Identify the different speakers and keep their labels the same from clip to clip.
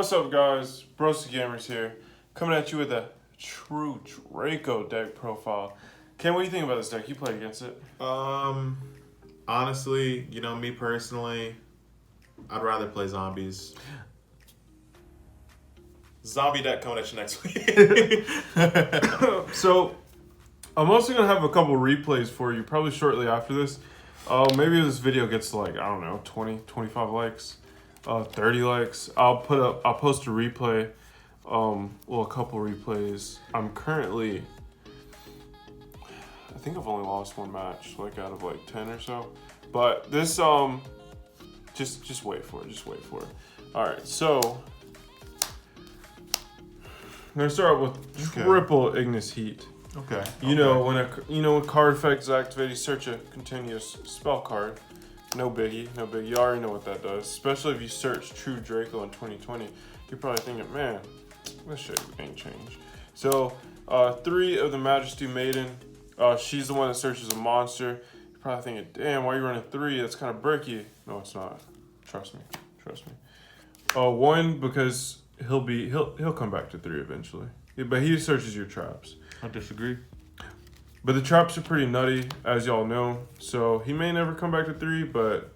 Speaker 1: What's up, guys? Broski Gamers here, coming at you with a true Draco deck profile. Ken, what do you think about this deck? You played against it.
Speaker 2: Honestly, me personally, I'd rather play zombies. Zombie deck coming at you next week.
Speaker 1: So, I'm also going to have a couple replays for you, probably shortly after this. Maybe this video gets to 20, 25 likes, 30 likes. I'll post a replay, a couple replays. I'm currently, I think I've only lost one match, out of 10 or so. But this, just wait for it, All right, so I'm gonna start with triple Ignis Heat.
Speaker 2: Okay.
Speaker 1: When card effect is activated, you search a continuous spell card. No biggie. You already know what that does. Especially if you search True Draco in 2020, you're probably thinking, man, this shit ain't changed. So, 3 of the Majesty Maiden. She's the one that searches a monster. You're probably thinking, damn, why are you running 3? That's kind of bricky. No, it's not. Trust me. 1 because he'll come back to 3 eventually. Yeah, but he searches your traps.
Speaker 2: I disagree.
Speaker 1: But the traps are pretty nutty, as y'all know. So he may never come back to 3, but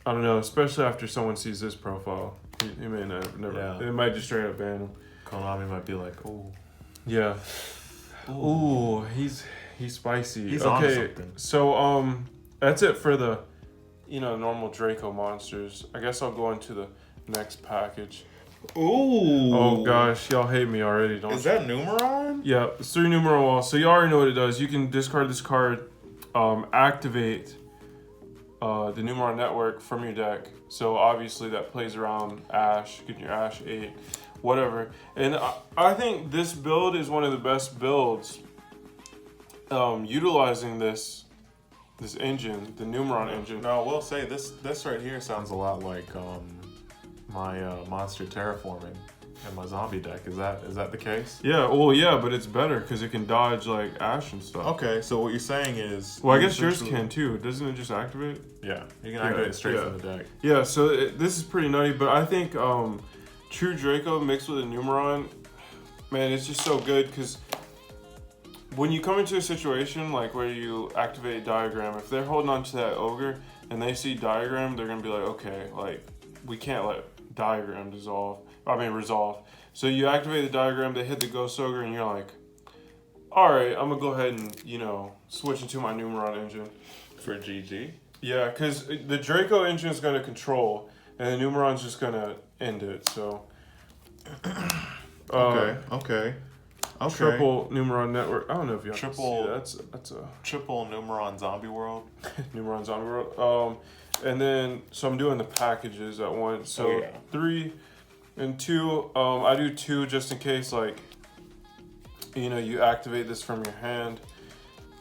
Speaker 1: I don't know. Especially after someone sees this profile, he may never.
Speaker 2: Yeah.
Speaker 1: It might just straight up ban him.
Speaker 2: Konami might be like, oh.
Speaker 1: Yeah. Ooh, he's spicy.
Speaker 2: He's on something.
Speaker 1: So that's it for the normal Draco monsters. I guess I'll go into the next package.
Speaker 2: Ooh.
Speaker 1: Oh gosh, y'all hate me already, don't you?
Speaker 2: Is that numeron?
Speaker 1: Yeah, it's 3 numeron walls. So you already know what it does. You can discard this card, activate the numeron network from your deck. So obviously that plays around Ash, get your Ash 8, whatever. And I think this build is one of the best builds, utilizing this engine, the numeron engine.
Speaker 2: No, we'll say this right here sounds a lot like my monster terraforming and my zombie deck. Is that the case?
Speaker 1: Yeah, but it's better because it can dodge Ash and stuff.
Speaker 2: Okay, so what you're saying is...
Speaker 1: Well, I guess yours can too. Doesn't it just activate?
Speaker 2: Yeah, you can activate it straight from the deck.
Speaker 1: Yeah, so this is pretty nutty, but I think True Draco mixed with a numeron, man, it's just so good because when you come into a situation where you activate Diagram, if they're holding on to that ogre and they see Diagram, they're going to be like, okay, we can't let Diagram resolve. So you activate the Diagram, they hit the Ghost Ogre, and you're like, alright, I'm going to go ahead and, switch into my numeron engine.
Speaker 2: For GG?
Speaker 1: Yeah, because the Draco engine is going to control, and the numeron's just going to end it, so...
Speaker 2: Okay.
Speaker 1: Triple numeron network. I don't know if you have to see that. That's a...
Speaker 2: Triple numeron zombie world?
Speaker 1: Numeron zombie world. And then, so I'm doing the packages at once. So 3 and 2. I do 2 just in case, you activate this from your hand.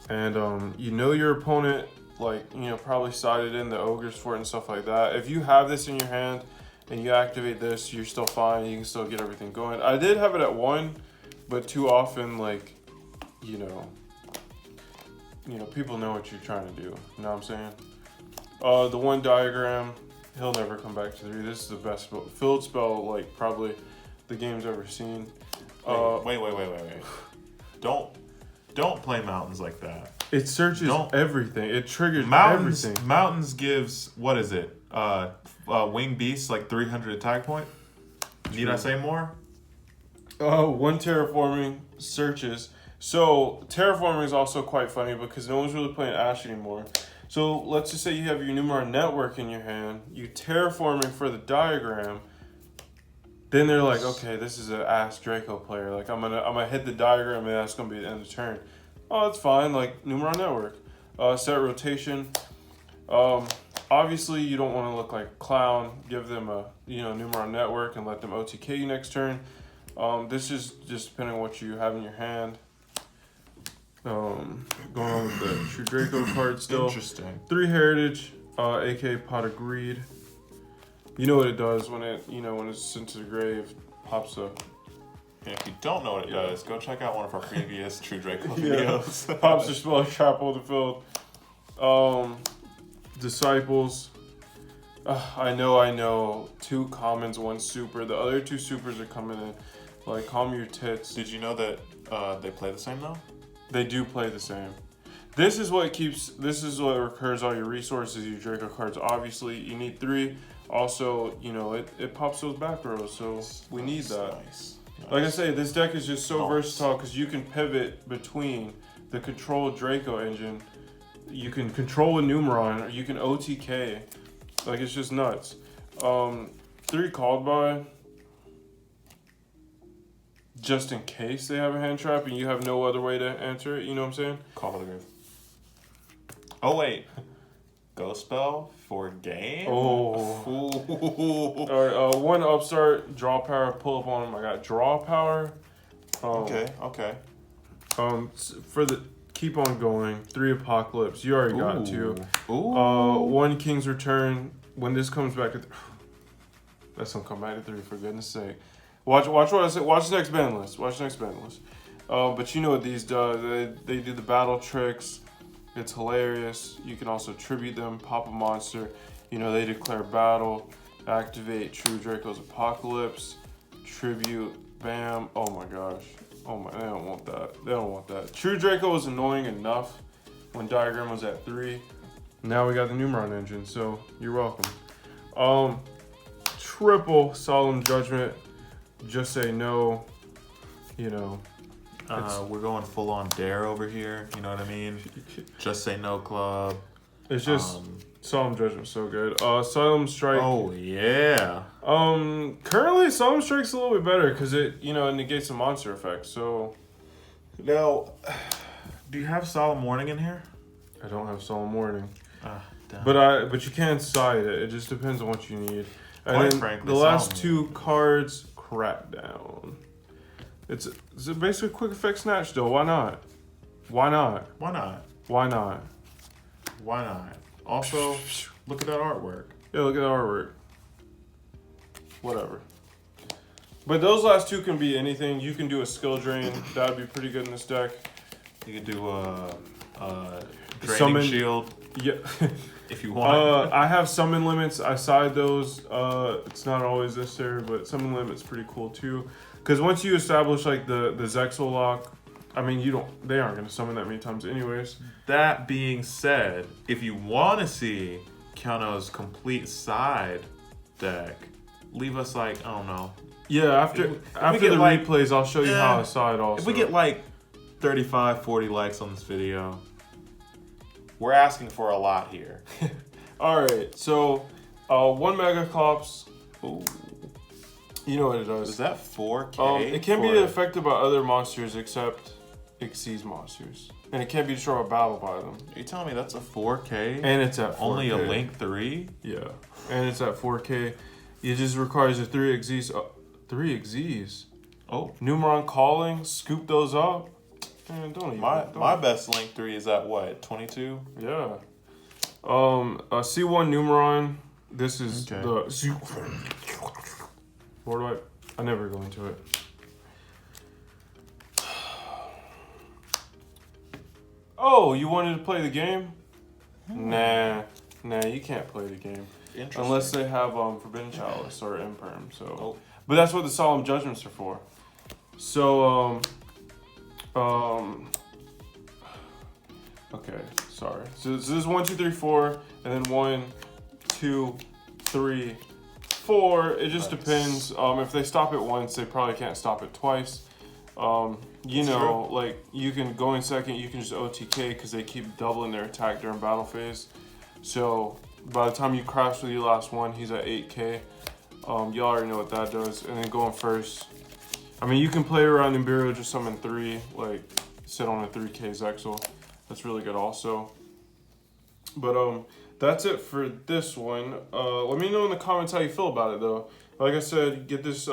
Speaker 1: And, your opponent, probably sided in the ogres for it and stuff like that. If you have this in your hand and you activate this, you're still fine. You can still get everything going. I did have it at 1, but too often, people know what you're trying to do. You know what I'm saying? The 1 Diagram, he'll never come back to 3. This is the best field spell, probably the game's ever seen.
Speaker 2: Wait. Don't play mountains like that.
Speaker 1: It searches everything. It triggers everything.
Speaker 2: Mountains gives, what is it? Winged Beast, 300 attack point? Need I say more?
Speaker 1: 1 terraforming searches. So terraforming is also quite funny because no one's really playing Ash anymore. So let's just say you have your numeron network in your hand, you terraforming for the Diagram, then they're like, okay, this is an Ash Draco player. I'm gonna hit the Diagram and that's gonna be the end of the turn. Oh, that's fine, numeron network. Set rotation. Obviously you don't want to look like Clown. Give them a numeron network and let them OTK you next turn. This is just depending on what you have in your hand. Going on with the True Draco card still.
Speaker 2: Interesting.
Speaker 1: 3 heritage, aka Pot of Greed. You know what it does when it's sent to the grave, pops up.
Speaker 2: And if you don't know what it does, go check out one of our previous True Draco videos.
Speaker 1: Pops the spell, trap hold the field. Disciples. I know. 2 commons, 1 super. The other 2 supers are coming in. Like, calm your tits.
Speaker 2: Did you know that they play the same though?
Speaker 1: They do play the same. This is what recurs all your resources, your Draco cards. Obviously, you need 3. Also, you know, it pops those back rows, so we need that.
Speaker 2: Nice.
Speaker 1: Like I say, this deck is just so
Speaker 2: Nice.
Speaker 1: versatile because you can pivot between the control Draco engine, you can control a numeron, or you can OTK. Like, it's just nuts. 3 called by, just in case they have a hand trap and you have no other way to answer it. You know what I'm saying?
Speaker 2: Call by the grave. Oh wait, ghost spell for game.
Speaker 1: Oh.
Speaker 2: Ooh.
Speaker 1: All right. 1 upstart, draw power, pull up on him. I got draw power.
Speaker 2: Okay.
Speaker 1: For the keep on going, 3 apocalypse. You already got 2.
Speaker 2: Ooh.
Speaker 1: 1 king's return. When this comes back to, that's gonna come back to 3 for goodness sake. Watch what I say. Watch the next band list. But you know what these do? They do the battle tricks. It's hilarious. You can also tribute them, pop a monster. You know, they declare battle, activate True Draco's Apocalypse, tribute, bam. Oh my gosh. Oh my, they don't want that. True Draco was annoying enough when Diagram was at 3. Now we got the Numeron engine, so you're welcome. Triple Solemn Judgment. Just say no. You know.
Speaker 2: We're going full on dare over here. You know what I mean? Just say no club.
Speaker 1: It's just Solemn Judgment's so good. Solemn Strike.
Speaker 2: Oh yeah.
Speaker 1: Currently Solemn Strike's a little bit better because it negates the monster effect. So
Speaker 2: Now, do you have Solemn Warning in here?
Speaker 1: I don't have Solemn Warning.
Speaker 2: Damn.
Speaker 1: But you can side it. It just depends on what you need. And
Speaker 2: Quite
Speaker 1: then
Speaker 2: frankly,
Speaker 1: the last
Speaker 2: Solemn
Speaker 1: 2 cards, Crackdown. It's basically quick effect snatch though. Why not?
Speaker 2: Why not? Also, look at that artwork.
Speaker 1: Yeah, look at the artwork. Whatever. But those last 2 can be anything. You can do a skill drain. That would be pretty good in this deck.
Speaker 2: You could do a draining
Speaker 1: Summon-
Speaker 2: shield
Speaker 1: Yeah.
Speaker 2: if you want.
Speaker 1: I have summon limits. I side those. It's not always necessary, but summon limits pretty cool too. Because once you establish like the Zexal lock, I mean they aren't gonna summon that many times anyways.
Speaker 2: That being said, if you want to see Keanu's complete side deck, leave us like, I don't know.
Speaker 1: Yeah, after
Speaker 2: we
Speaker 1: the
Speaker 2: get, like,
Speaker 1: replays, I'll show you how I side also.
Speaker 2: If we get like 35, 40 likes on this video, we're asking for a lot here.
Speaker 1: All right, so 1 Mega Clops.
Speaker 2: Ooh.
Speaker 1: You know what it does.
Speaker 2: Is that 4K?
Speaker 1: It can be affected by other monsters except Xyz monsters. And it can't be destroyed by battle by them.
Speaker 2: Are you telling me that's a 4K?
Speaker 1: And it's at 4K.
Speaker 2: Only a Link 3?
Speaker 1: Yeah. And it's at 4K. It just requires a 3 Xyz. 3 Xyz?
Speaker 2: Oh.
Speaker 1: Numeron calling, scoop those up. Man, don't even.
Speaker 2: My best Link 3 is at what? 22?
Speaker 1: Yeah. C1 Numeron. This is
Speaker 2: Okay.
Speaker 1: the. Where do I never go into it. Oh, you wanted to play the game? Nah, you can't play the game. Unless they have Forbidden Chalice or Imperm. So, but that's what the Solemn Judgments are for. So, okay, sorry. So this is 1, 2, 3, 4, and then 1, 2, 3, 4. It just depends. If they stop it once, they probably can't stop it twice. Like you can go in second, you can just OTK because they keep doubling their attack during battle phase. So by the time you crash with your last one, he's at 8k. Y'all already know what that does. And then going first, I mean, you can play around Nibiru, just summon 3, like sit on a 3k Zexal. That's really good also. But that's it for this one. Let me know in the comments how you feel about it though. Like I said, get this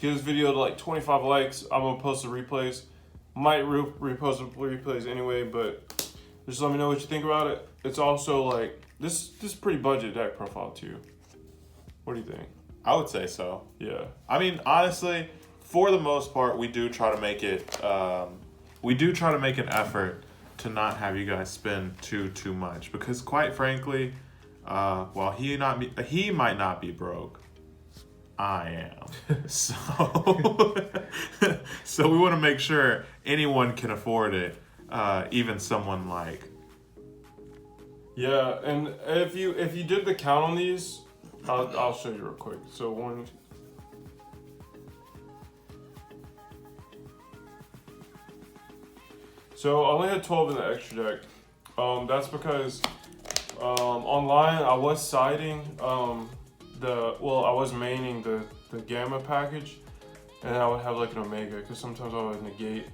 Speaker 1: video to like 25 likes. I'm gonna post the replays. Might repost the replays anyway, but just let me know what you think about it. It's also like this is pretty budget deck profile too. What do you think?
Speaker 2: I would say so.
Speaker 1: Yeah.
Speaker 2: I mean, honestly, for the most part, we do try to make it. We do try to make an effort to not have you guys spend too much because, quite frankly, While he might not be broke, I am. So so we want to make sure anyone can afford it, even someone like.
Speaker 1: Yeah, and if you did the count on these, I'll show you real quick. So one. So I only had 12 in the extra deck. That's because online I was siding I was maining the Gamma package, and I would have like an Omega, because sometimes I would negate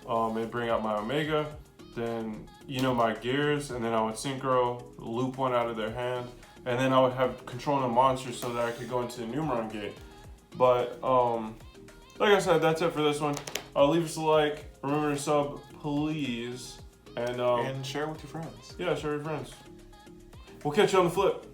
Speaker 1: and bring out my Omega, then my gears, and then I would synchro, loop one out of their hand, and then I would have controlling the monster so that I could go into the numeron gate. But like I said, that's it for this one. Leave us a like, remember to sub, please, and
Speaker 2: And share with your friends.
Speaker 1: yeah, share with your friends. We'll catch you on the flip.